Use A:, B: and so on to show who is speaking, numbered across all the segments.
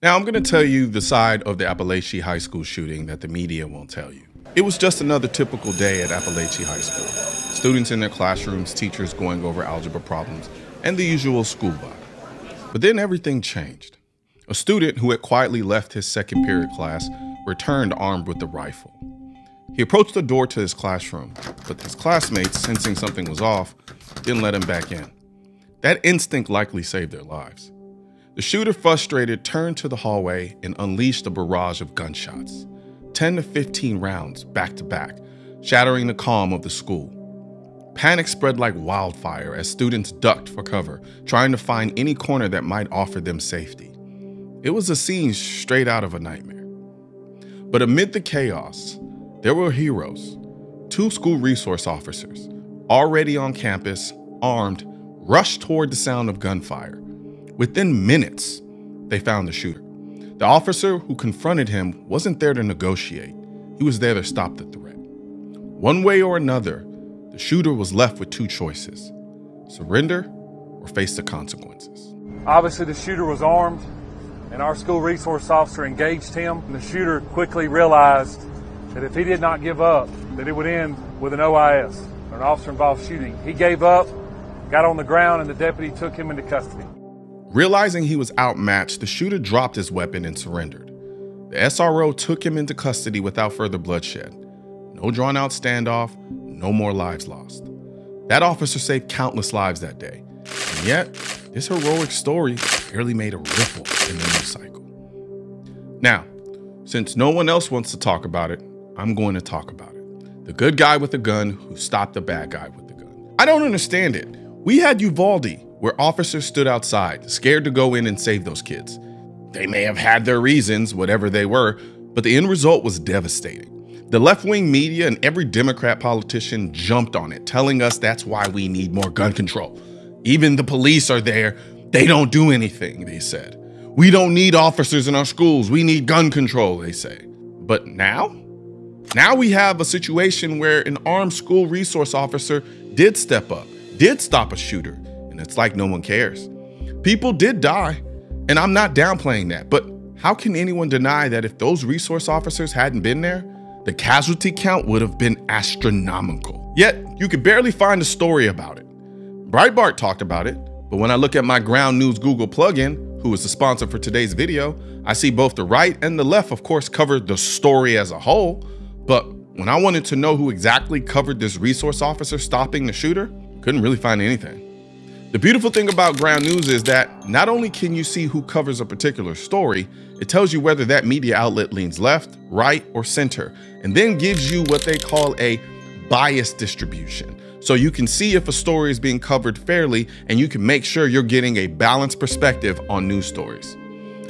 A: Now, I'm going to tell you the side of the Apalachee High School shooting that the media won't tell you. It was just another typical day at Apalachee High School. Students in their classrooms, teachers going over algebra problems, and the usual school vibe. But then everything changed. A student who had quietly left his second period class returned armed with a rifle. He approached the door to his classroom, but his classmates, sensing something was off, didn't let him back in. That instinct likely saved their lives. The shooter, frustrated, turned to the hallway and unleashed a barrage of gunshots, 10 to 15 rounds back to back, shattering the calm of the school. Panic spread like wildfire as students ducked for cover, trying to find any corner that might offer them safety. It was a scene straight out of a nightmare. But amid the chaos, there were heroes. 2 school resource officers, already on campus, armed, rushed toward the sound of gunfire. Within minutes, they found the shooter. The officer who confronted him wasn't there to negotiate. He was there to stop the threat. One way or another, the shooter was left with 2 choices: surrender or face the consequences.
B: Obviously, the shooter was armed, and our school resource officer engaged him. And the shooter quickly realized that if he did not give up, that it would end with an OIS, or an officer-involved shooting. He gave up, got on the ground, and the deputy took him into custody.
A: Realizing he was outmatched, the shooter dropped his weapon and surrendered. The SRO took him into custody without further bloodshed. No drawn-out standoff, no more lives lost. That officer saved countless lives that day. And yet, this heroic story barely made a ripple in the news cycle. Now, since no one else wants to talk about it, I'm going to talk about it. The good guy with the gun who stopped the bad guy with the gun. I don't understand it. We had Uvalde, where officers stood outside, scared to go in and save those kids. They may have had their reasons, whatever they were, but the end result was devastating. The left-wing media and every Democrat politician jumped on it, telling us that's why we need more gun control. Even the police are there. They don't do anything, they said. We don't need officers in our schools. We need gun control, they say. But now? Now we have a situation where an armed school resource officer did step up, did stop a shooter, and it's like no one cares. People did die, and I'm not downplaying that, but how can anyone deny that if those resource officers hadn't been there, the casualty count would have been astronomical? Yet, you could barely find a story about it. Breitbart talked about it, but when I look at my Ground News Google plugin, who is the sponsor for today's video, I see both the right and the left, of course, covered the story as a whole, but when I wanted to know who exactly covered this resource officer stopping the shooter, couldn't really find anything. The beautiful thing about Ground News is that not only can you see who covers a particular story, it tells you whether that media outlet leans left, right, or center, and then gives you what they call a bias distribution. So you can see if a story is being covered fairly, and you can make sure you're getting a balanced perspective on news stories.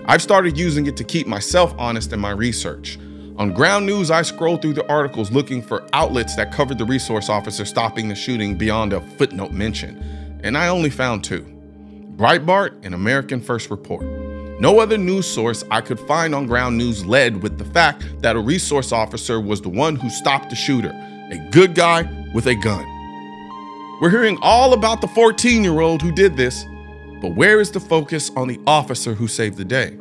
A: I've started using it to keep myself honest in my research. On Ground News, I scroll through the articles looking for outlets that covered the resource officer stopping the shooting beyond a footnote mention, and I only found 2: Breitbart and American First Report. No other news source I could find on Ground News led with the fact that a resource officer was the one who stopped the shooter, a good guy with a gun. We're hearing all about the 14-year-old who did this, but where is the focus on the officer who saved the day?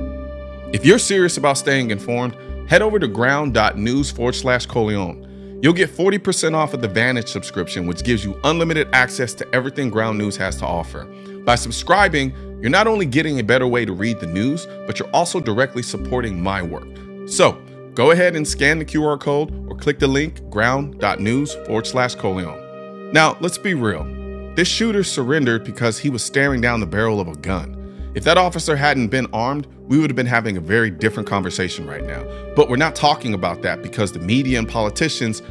A: If you're serious about staying informed, head over to ground.news/Colion. You'll get 40% off of the Vantage subscription, which gives you unlimited access to everything Ground News has to offer. By subscribing, you're not only getting a better way to read the news, but you're also directly supporting my work. So go ahead and scan the QR code or click the link ground.news/Colion. Now, let's be real. This shooter surrendered because he was staring down the barrel of a gun. If that officer hadn't been armed, we would have been having a very different conversation right now. But we're not talking about that because the media and politicians,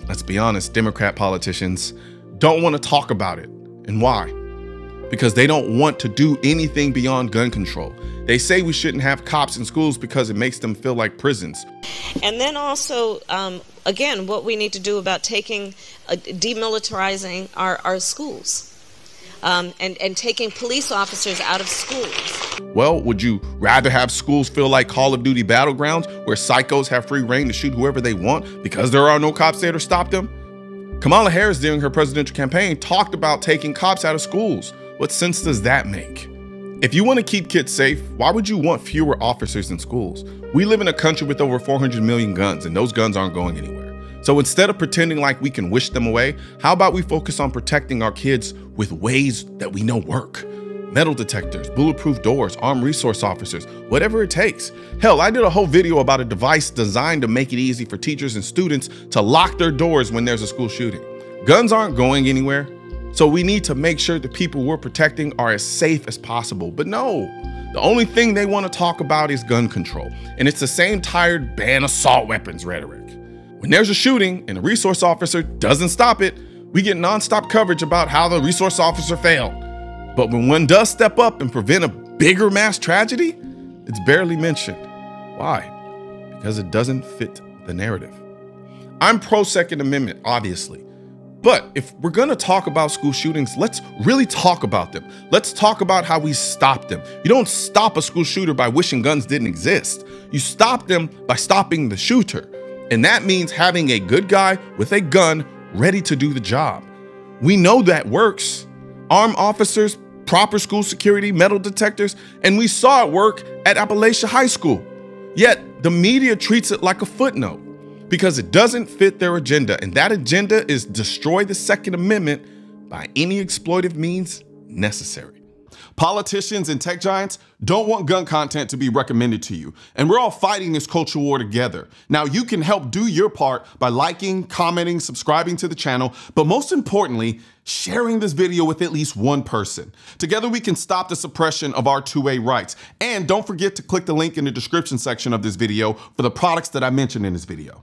A: let's be honest, Democrat politicians, don't want to talk about it. And why? Because they don't want to do anything beyond gun control. They say we shouldn't have cops in schools because it makes them feel like prisons.
C: And then also, again, what we need to do about demilitarizing our schools. And taking police officers out of schools.
A: Well, would you rather have schools feel like Call of Duty battlegrounds where psychos have free reign to shoot whoever they want because there are no cops there to stop them? Kamala Harris, during her presidential campaign, talked about taking cops out of schools. What sense does that make? If you want to keep kids safe, why would you want fewer officers in schools? We live in a country with over 400 million guns, and those guns aren't going anywhere. So instead of pretending like we can wish them away, how about we focus on protecting our kids with ways that we know work? Metal detectors, bulletproof doors, armed resource officers, whatever it takes. Hell, I did a whole video about a device designed to make it easy for teachers and students to lock their doors when there's a school shooting. Guns aren't going anywhere, so we need to make sure the people we're protecting are as safe as possible. But no, the only thing they want to talk about is gun control. And it's the same tired ban assault weapons rhetoric. When there's a shooting and a resource officer doesn't stop it, we get nonstop coverage about how the resource officer failed. But when one does step up and prevent a bigger mass tragedy, it's barely mentioned. Why? Because it doesn't fit the narrative. I'm pro Second Amendment, obviously. But if we're gonna talk about school shootings, let's really talk about them. Let's talk about how we stop them. You don't stop a school shooter by wishing guns didn't exist. You stop them by stopping the shooter. And that means having a good guy with a gun ready to do the job. We know that works. Armed officers, proper school security, metal detectors, and we saw it work at Apalachee High School. Yet the media treats it like a footnote because it doesn't fit their agenda, and that agenda is destroy the Second Amendment by any exploitive means necessary. Politicians and tech giants don't want gun content to be recommended to you, and we're all fighting this culture war together. Now, you can help do your part by liking, commenting, subscribing to the channel, but most importantly, sharing this video with at least one person. Together, we can stop the suppression of our 2A rights. And don't forget to click the link in the description section of this video for the products that I mentioned in this video.